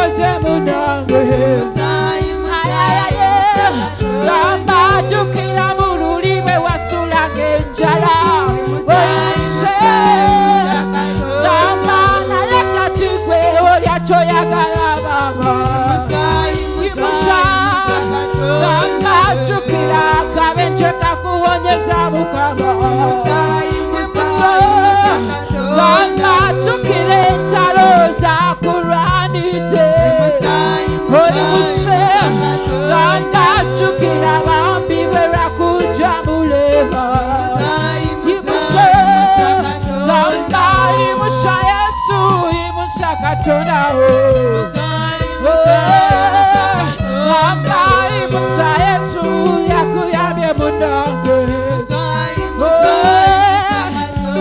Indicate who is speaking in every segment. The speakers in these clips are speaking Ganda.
Speaker 1: ukoze munange gamba jukira mululibwe wasulanga enjala oyise gamba naye kati gwe olya kyoyagala baba imusa gamba jukira akabenje kakuwonyeza mukama gamba jukira entalo zakulwanidde oyise gamba jukira bambi bwe lwakuja mulema imusa gamba imusa Yesu imusa Katonawo gamba imusa Yesu yakuyambye munange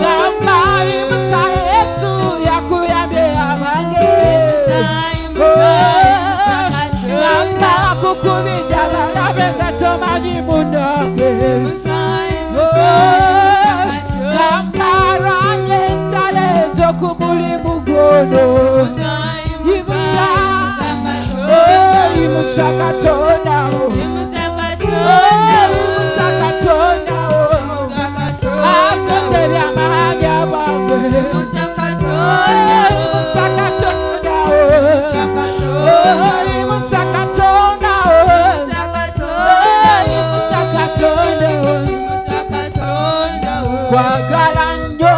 Speaker 1: gamba imusa Yesu yakuyambye abange gamba kukubidde abalabe nga tomanyi munange gamba lwanye entalo ez'oku mulimu gwono imusa Katonawo imusa Katonawo akoze by'amanya bwange imusa Katonawo imusa Katonawo imusa Katonawo kwagala nnyo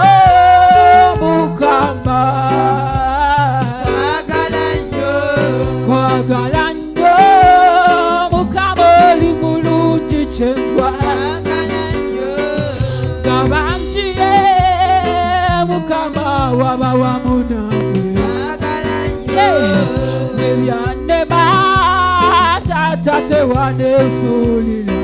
Speaker 1: Mukama kwagala nnyo Mukama oli mulungi kyengwa gabanjiye Mukama waba wamu nange ebyannema Taata tewaneefuulira